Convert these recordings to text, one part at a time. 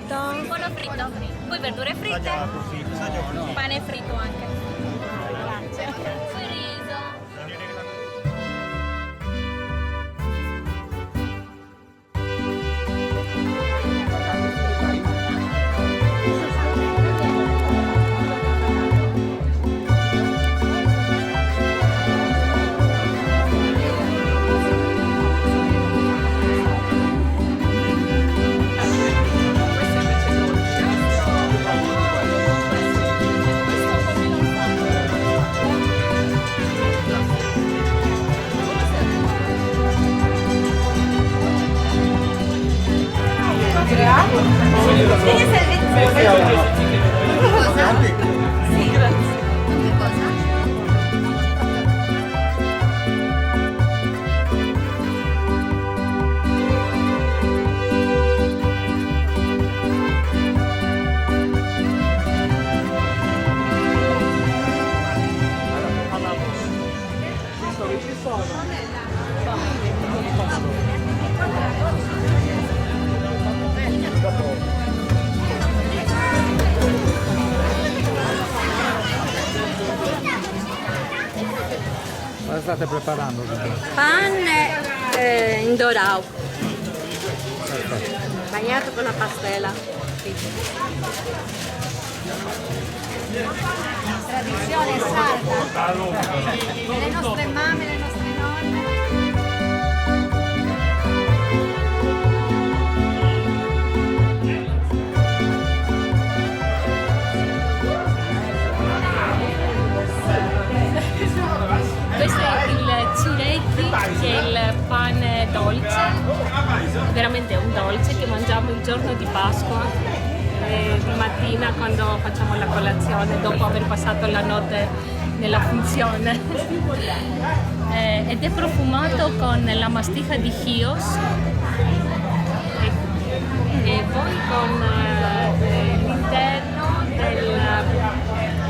fritto. Pollo fritto, poi verdure fritte, pane fritto anche. Grazie. Poi riso. Cosa state preparando? Pan indorau. Bagnato con la pastela. Tradizione sarda, le nostre mamme, le nostre nonne. Questo è il tsureiki, che è il pane dolce, veramente un dolce che mangiamo il giorno di Pasqua, di mattina quando facciamo la colazione, dopo aver passato la notte nella funzione. Ed è profumato con la mastifa di Chios e poi con l'interno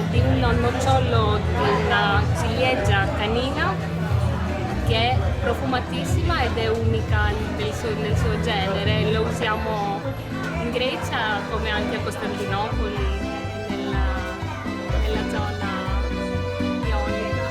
di un nocciolo di una ciliegia canina che è profumatissima ed è unica nel suo genere. Lo usiamo in Grecia come anche a Costantinopoli, nella zona ionica.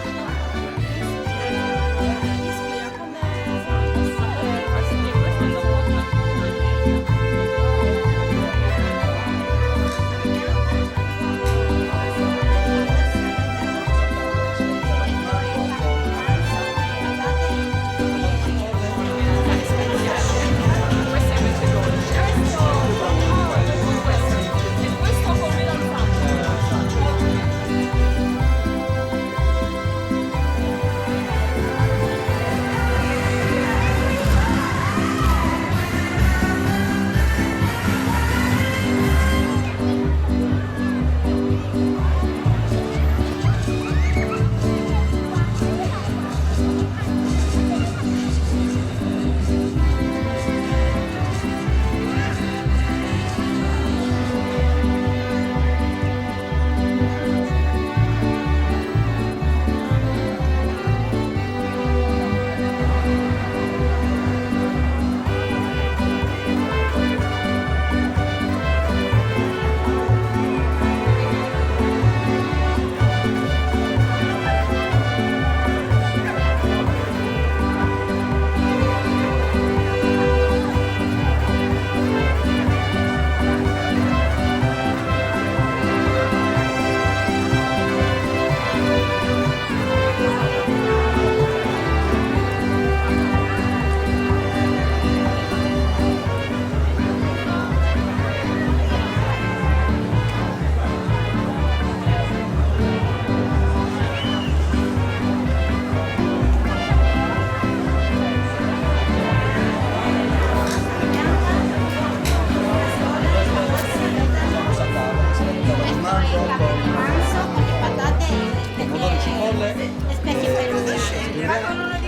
Ispira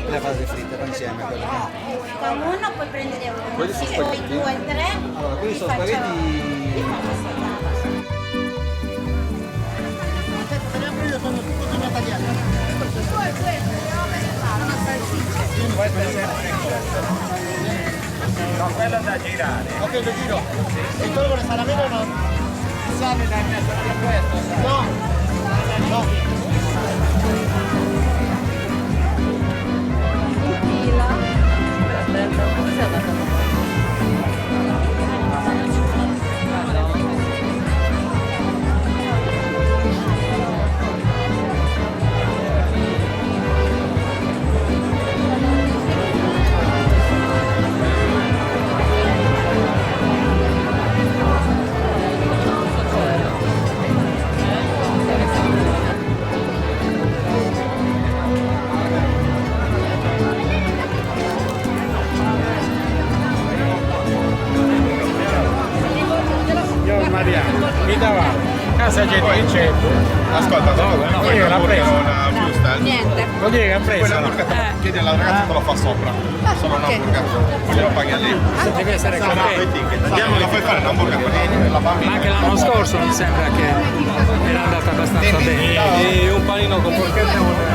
le fate fritte insieme a quelle. Con uno puoi prendere uno, Quelli sono poi spaghetti? 2 3. Allora, quelli sono spaghetti. Sono tutti tagliati. No, quello da girare. Ok, lo giro. Il polvere sarà bene o no? Sale da questo. No. No. Io Mariano, mi dava casa gente che c'è. Ascolta, no, chi è che l'ha presa? una fusta. Niente. Vuol dire che ha Quella preso? hamburger chiedi alla ragazza te lo fa sopra. Sono un hamburger. Poi lo paghi a lei. Deve essere contento. Andiamo, la fai fare un hamburger per la bambina. Ma anche l'anno scorso mi sembra che era andata abbastanza bene. E un panino con porchetta